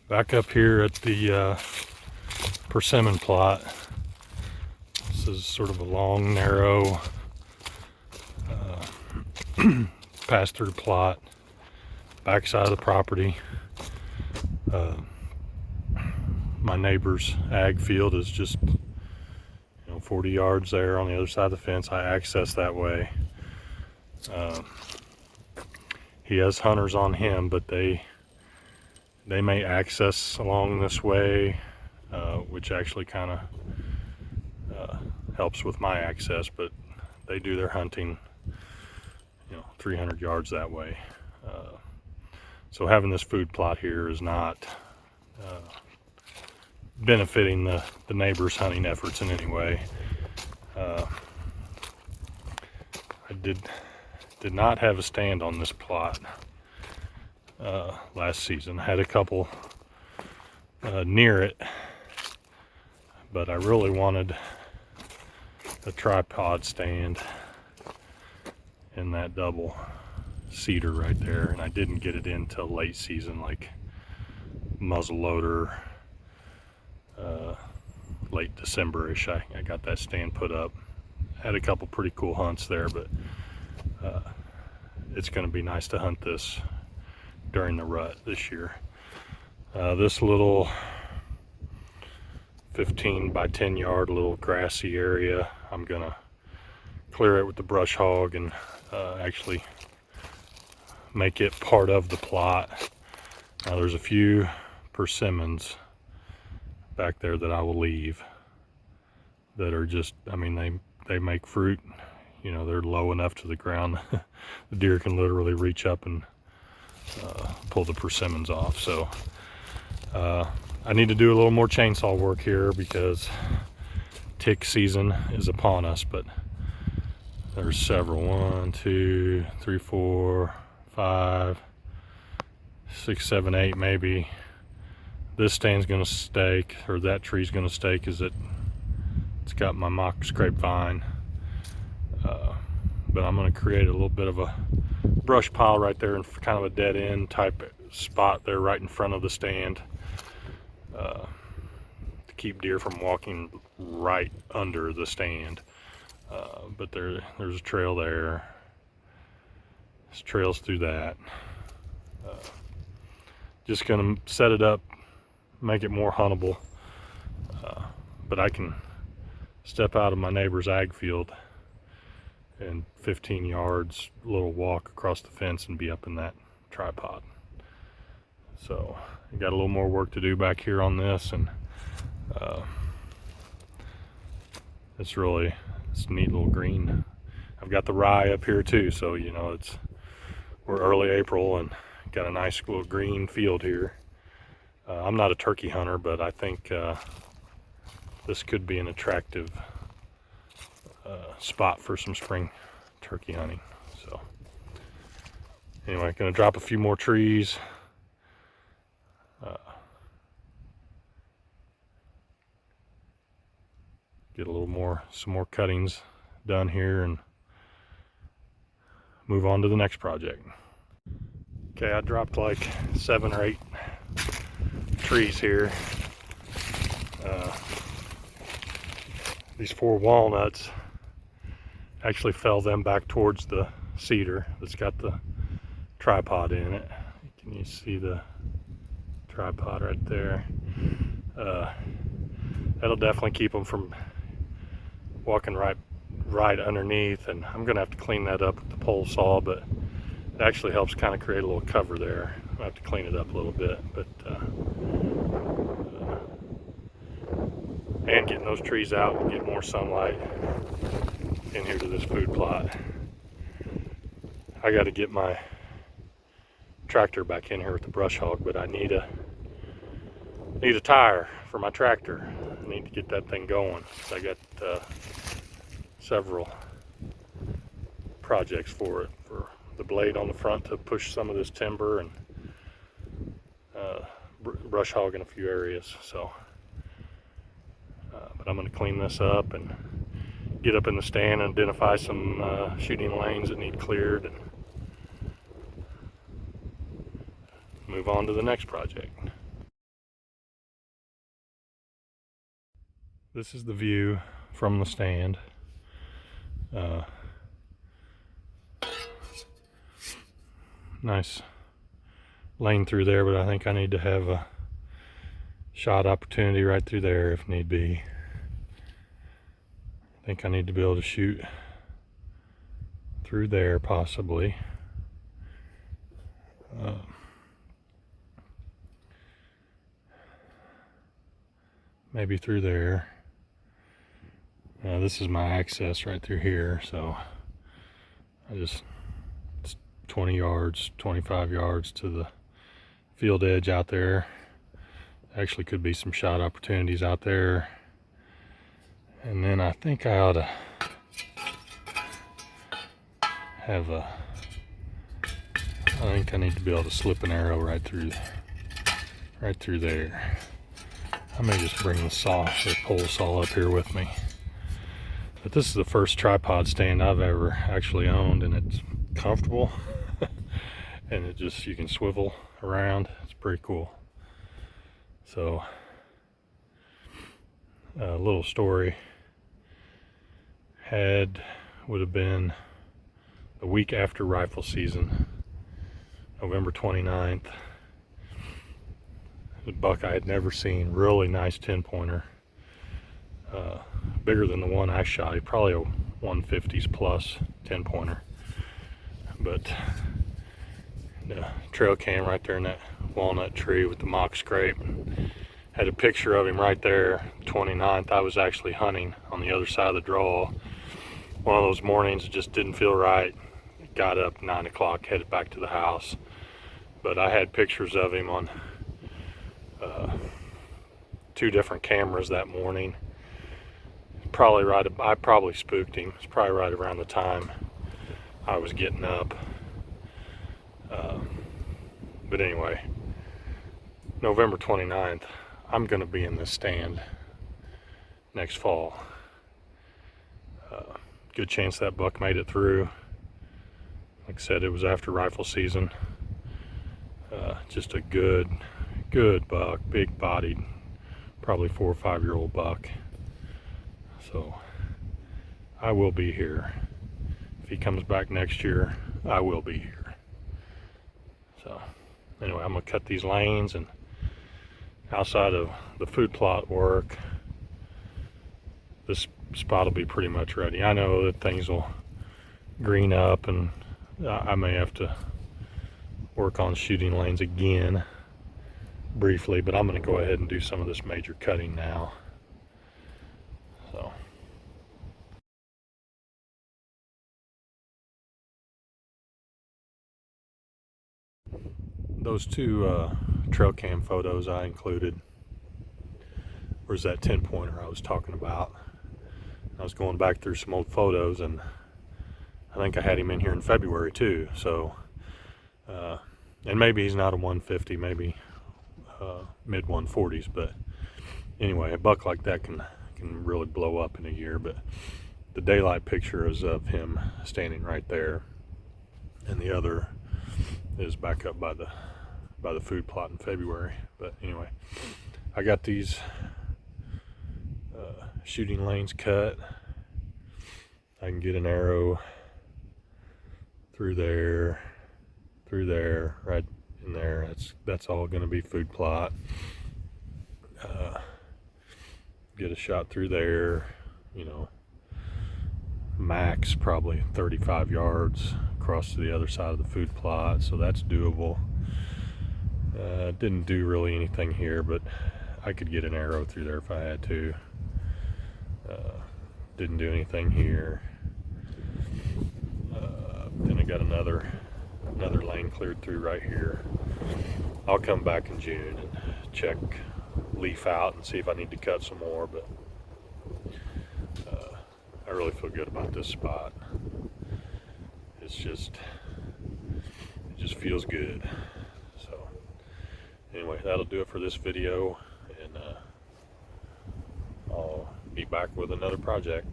Back up here at the persimmon plot. This is sort of a long, narrow pass-through plot, backside of the property. My neighbor's ag field is just 40 yards there on the other side of the fence. I access that way. He has hunters on him, but they may access along this way, which actually kind of helps with my access, but they do their hunting 300 yards that way. So having this food plot here is not benefiting the neighbor's hunting efforts in any way. I did not have a stand on this plot last season. I had a couple near it, but I really wanted a tripod stand in that double cedar right there, and I didn't get it in till late season, like muzzle loader, late December-ish. I got that stand put up. Had a couple pretty cool hunts there, but it's going to be nice to hunt this during the rut this year. This little 15 by 10 yard little grassy area, I'm gonna clear it with the brush hog and actually make it part of the plot. Now there's a few persimmons back there that I will leave that are just, they make fruit, they're low enough to the ground the deer can literally reach up and pull the persimmons off. So I need to do a little more chainsaw work here because tick season is upon us, but there's several. 1, 2, 3, 4, 5, 6, 7, 8 maybe. This stand's gonna stake, or that tree's gonna stake, is it's got my mock scrape vine. But I'm gonna create a little bit of a brush pile right there in kind of a dead end type spot there right in front of the stand, to keep deer from walking right under the stand. But there's a trail there. There's trails through that. Just gonna set it up, make it more huntable. But I can step out of my neighbor's ag field and 15 yards, a little walk across the fence and be up in that tripod. So I got a little more work to do back here on this, and it's a neat little green. I've got the rye up here too, so we're early April and got a nice little green field here. I'm not a turkey hunter, but I think this could be an attractive spot for some spring turkey hunting. So anyway, gonna drop a few more trees. Get some more cuttings done here and move on to the next project. Okay, I dropped like 7 or 8 trees here. These 4 walnuts, actually fell them back towards the cedar that's got the tripod in it. Can you see the tripod right there? That'll definitely keep them from walking right underneath, and I'm gonna have to clean that up with the pole saw, but it actually helps kind of create a little cover there. I'll have to clean it up a little bit, but and getting those trees out and get more sunlight in here to this food plot. I got to get my tractor back in here with the brush hog, but I need a tire for my tractor. I need to get that thing going. I got several projects for it, for the blade on the front to push some of this timber, and brush hog in a few areas. So but I'm going to clean this up and get up in the stand and identify some shooting lanes that need cleared and move on to the next project. This is the view from the stand. Nice lane through there, but I think I need to have a shot opportunity right through there if need be. I think I need to be able to shoot through there possibly. Maybe through there. This is my access right through here, so it's 20 yards, 25 yards to the field edge out there. Actually could be some shot opportunities out there. And then I think I ought to have I think I need to be able to slip an arrow right through there. I may just bring the saw or pole saw up here with me. But this is the first tripod stand I've ever actually owned, and it's comfortable. And it just, you can swivel around. It's pretty cool. So, a little story. Would have been the week after rifle season, November 29th. A buck I had never seen, really nice 10-pointer. Bigger than the one I shot, probably a 150s plus 10-pointer. But the trail cam right there in that walnut tree with the mock scrape. Had a picture of him right there, 29th. I was actually hunting on the other side of the draw. One of those mornings, it just didn't feel right. Got up 9 o'clock, headed back to the house. But I had pictures of him on 2 different cameras that morning. I probably spooked him. It's probably right around the time I was getting up. But anyway, November 29th, I'm going to be in this stand next fall. Good chance that buck made it through. Like I said, it was after rifle season. Just a good buck, big bodied, probably 4 or 5 year old buck. So I will be here. If he comes back next year, I will be here. So anyway, I'm gonna cut these lanes, and outside of the food plot work, this spot will be pretty much ready. I know that things will green up, and I may have to work on shooting lanes again briefly, but I'm going to go ahead and do some of this major cutting now. So those 2 trail cam photos I included was that 10-pointer I was talking about. I was going back through some old photos, and I think I had him in here in February too. So and maybe he's not a 150, maybe mid 140s, but anyway, a buck like that can really blow up in a year. But the daylight picture is of him standing right there, and the other is back up by the food plot in February. But anyway, I got these shooting lanes cut. I can get an arrow through there, right in there. That's all going to be food plot. Get a shot through there, max probably 35 yards across to the other side of the food plot, so that's doable. Didn't do really anything here, but I could get an arrow through there if I had to. Didn't do anything here. Then I got another lane cleared through right here. I'll come back in June and check leaf out and see if I need to cut some more, but I really feel good about this spot. It just feels good. So anyway, that'll do it for this video, and I'll be back with another project.